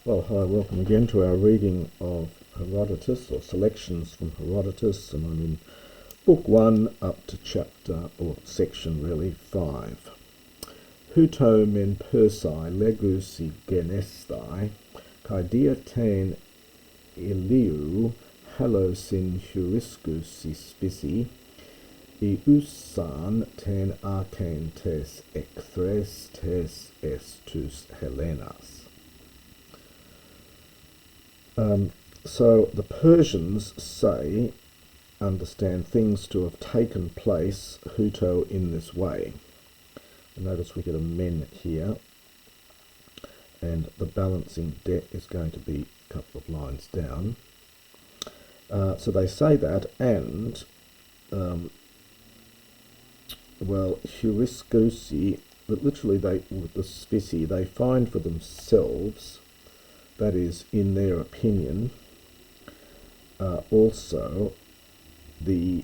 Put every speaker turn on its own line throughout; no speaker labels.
Well, hi, welcome again to our reading of Herodotus, or selections from Herodotus, and I'm in Book 1 up to chapter, or section really, 5. Huto men persai legusi genestai, kai diaten iliu halosin huriscusi spisi, iusan ten arcane tes ecthres tes estus Helenas. So the Persians understand things to have taken place, huto, in this way. And notice we get a men here, and the balancing debt is going to be a couple of lines down. So they say that, and heuriscosi, but literally with the specie, they find for themselves, that is, in their opinion, also the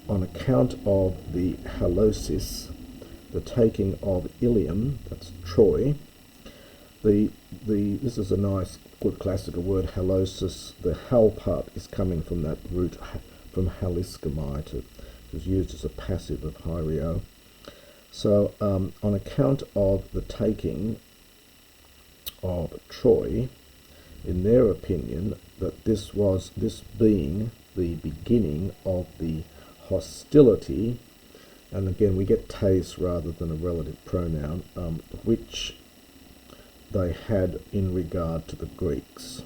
on account of the halosis, the taking of Ilium, that's Troy. This is a nice, good classical word, halosis. The hal part is coming from that root from haliskamai, which was used as a passive of hyreo. So on account of the taking of Troy, in their opinion, that this being the beginning of the hostility, and again we get tes rather than a relative pronoun, which they had in regard to the Greeks.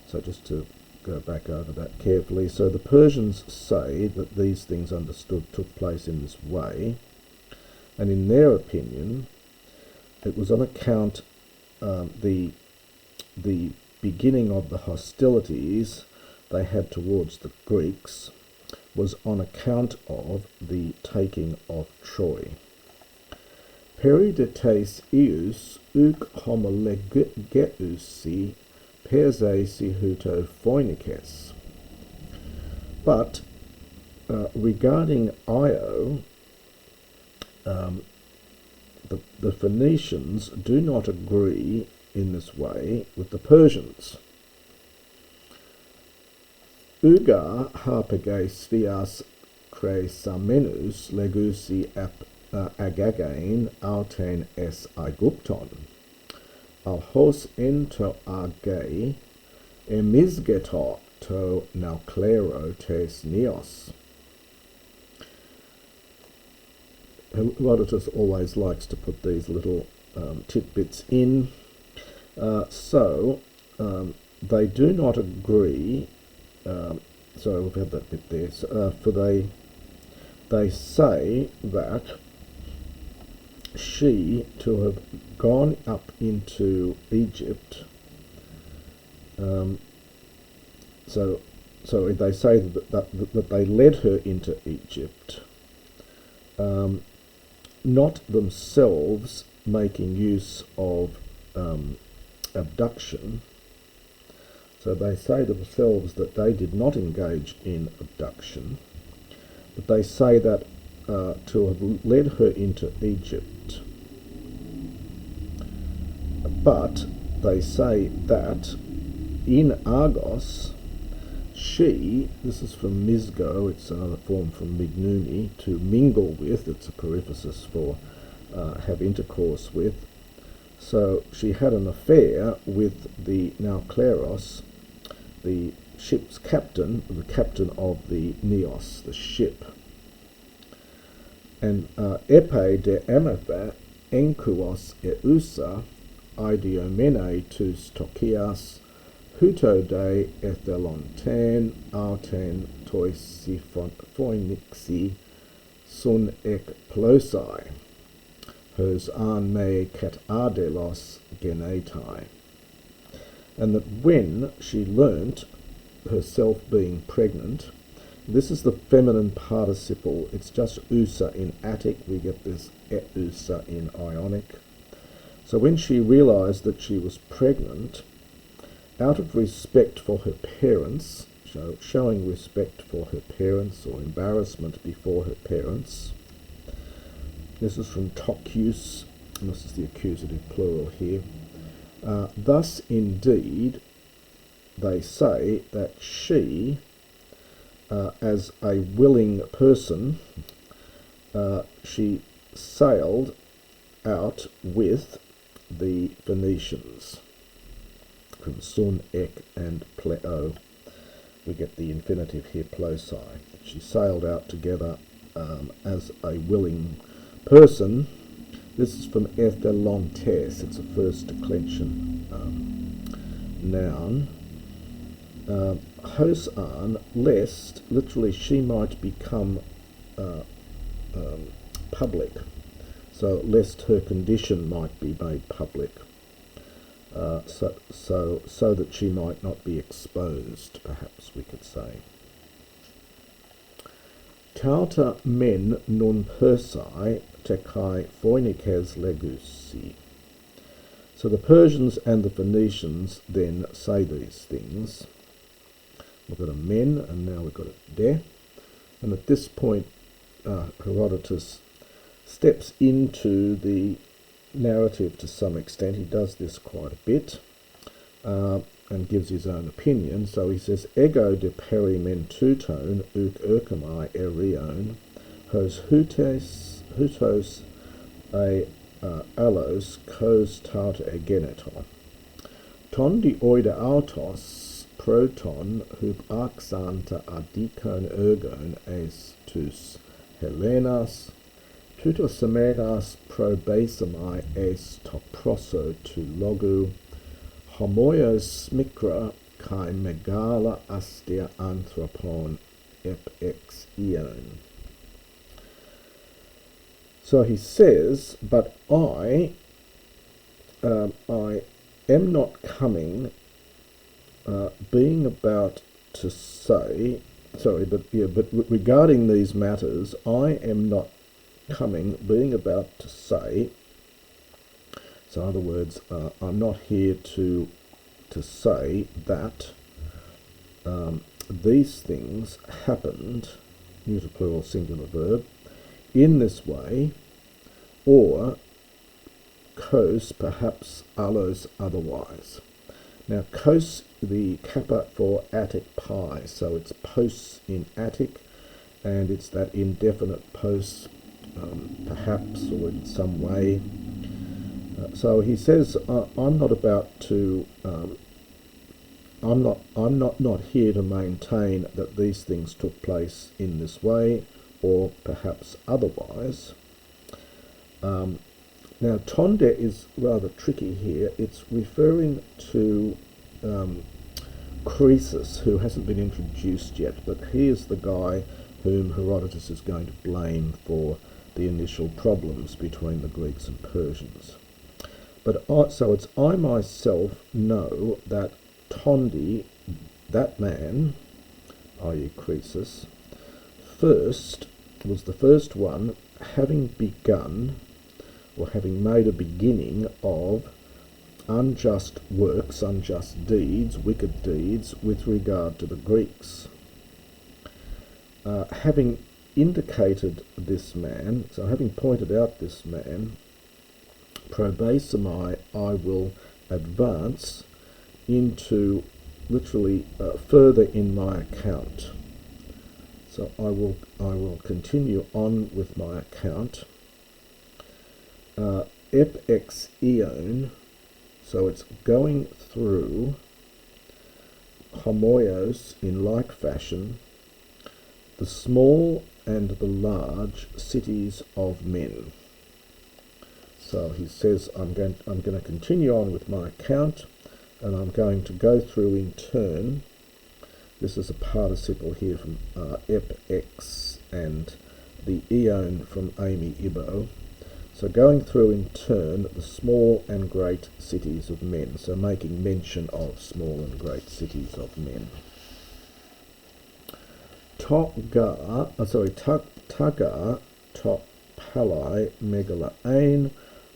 So just to go back over that carefully, so the Persians say that these things took place in this way, and in their opinion it was on account the beginning of the hostilities they had towards the Greeks was on account of the taking of Troy. Peridetes ius uk homolegeusi persesi huto phoenices. But regarding Io, the Phoenicians do not agree in this way with the Persians. Uga harpage svias cresamenus legusi agagain auten es Aigupton, alhos ento age emisgeto to nauclero tes neos. Herodotus always likes to put these little tidbits in. So they do not agree. So we've had that bit there. For they say that she to have gone up into Egypt. So they say that they led her into Egypt, not themselves making use of abduction. So they say themselves that they did not engage in abduction, but they say that to have led her into Egypt. But they say that in Argos, this is from misgo, it's another form from mignumi, to mingle with, it's a periphrasis for have intercourse with. So she had an affair with the Naucleros, the ship's captain, the captain of the Neos, the ship. And epe de amatha enkuos eusa idiomene tus tokias huto de ethelonten auten toisi phoenixi sun ek plosai, hers an me ket adelos genetai. And that when she learnt herself being pregnant, this is the feminine participle, it's just usa in Attic, we get this eusa in Ionic. So when she realised that she was pregnant, out of respect for her parents, showing respect for her parents or embarrassment before her parents, this is from Toccius and this is the accusative plural here. Thus indeed they say that she, as a willing person, she sailed out with the Phoenicians. From sun, ek, and pleo, we get the infinitive here, plosi. She sailed out together as a willing person. This is from ethylontes. It's a first declension noun. Hosan, lest, literally, she might become public. So, lest her condition might be made public. So that she might not be exposed, perhaps we could say. Tauta men non persai tekai phoenikes legusi. So the Persians and the Phoenicians then say these things. We've got a men, and now we've got a de. And at this point, Herodotus steps into the narrative to some extent. He does this quite a bit and gives his own opinion. So he says, Ego de perimentuton uk urkamai erion hos hutos a alos kos tauta egeneton. Ton di oida autos proton hub axanta adikon ergon es tus Helenas tutos semeras probasamai es toproso tu logu homoios mikra kai megala astia anthropon ep ex eon. So he says, but I am not coming, being about to say, but regarding these matters, I am not coming, being about to say. So in other words, I'm not here to say that these things happened, use a plural singular verb, in this way, or kos, perhaps alos, otherwise. Now kos, the kappa for Attic pi, so it's pos in Attic, and it's that indefinite pos, perhaps, or in some way. So he says, I'm not about to, I'm not here to maintain that these things took place in this way, or perhaps otherwise. Now, tonde is rather tricky here. It's referring to Croesus, who hasn't been introduced yet, but he is the guy whom Herodotus is going to blame for the initial problems between the Greeks and Persians. But so it's I myself know that Tondi, that man, i.e. Croesus, was the first one having begun, or having made a beginning of unjust works, unjust deeds, wicked deeds with regard to the Greeks. Having indicated this man, so having pointed out this man, probasamai, I will advance into literally further in my account. So I will continue on with my account. Ep ex eon, so it's going through homoios in like fashion, the small and the large cities of men. So he says, I'm going to continue on with my account, and I'm going to go through in turn. This is a participle here from ep ex and the eon from Amy Ibo. So going through in turn the small and great cities of men. So making mention of small and great cities of men. Tagar top palai megala ain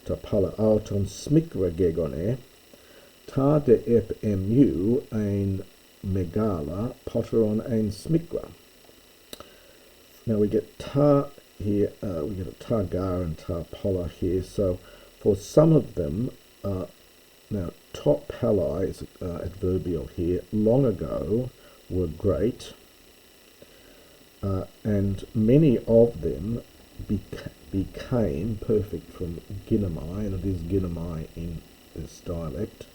to pala auton smikra gegone ta de ep mu ein megala potteron ein smikra. Now we get ta here, we get a tagar and ta pola here. So For some of them, now top pali is adverbial here, long ago were great, and many of them became, perfect from ginomai, and it is ginomai in this dialect,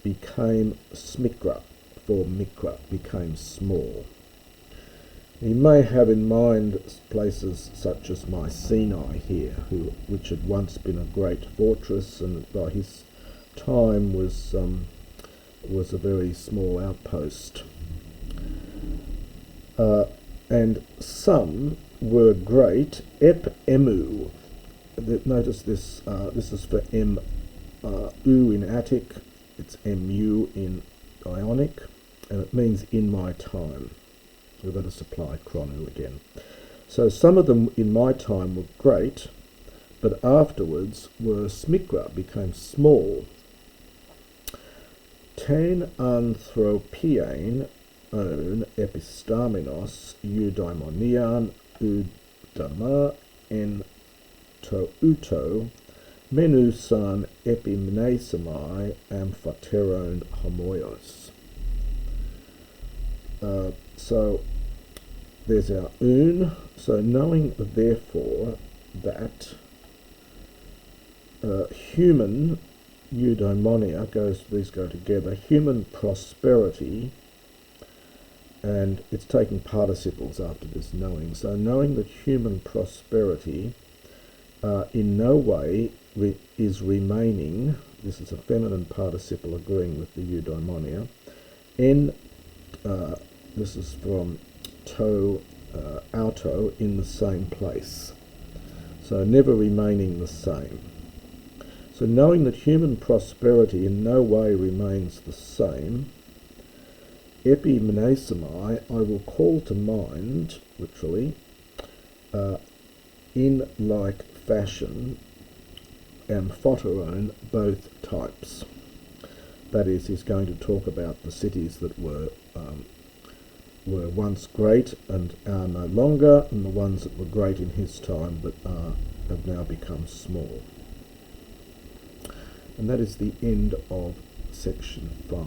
became smikra, for mikra, became small. You may have in mind places such as Mycenae here, which had once been a great fortress, and by his time was a very small outpost. And some were great ep emu. Notice this. This is for u in Attic. It's mu in Ionic, and it means in my time. We've got to supply chrono again. So some of them in my time were great, but afterwards were smikra, became small. Ten anthropian on epistaminos eudaimonian udama en to uto menusan epimnesamai amphateron homoios. So there's our un. So knowing therefore that human eudaimonia these go together, human prosperity, and it's taking participles after this knowing. So knowing that human prosperity in no way is remaining, this is a feminine participle agreeing with the eudaimonia, this is from to auto, in the same place. So never remaining the same. So knowing that human prosperity in no way remains the same, epimnesamai, I will call to mind, literally, in like fashion, amphoteron, both types. That is, he's going to talk about the cities that were once great and are no longer, and the ones that were great in his time but have now become small. And that is the end of section 5.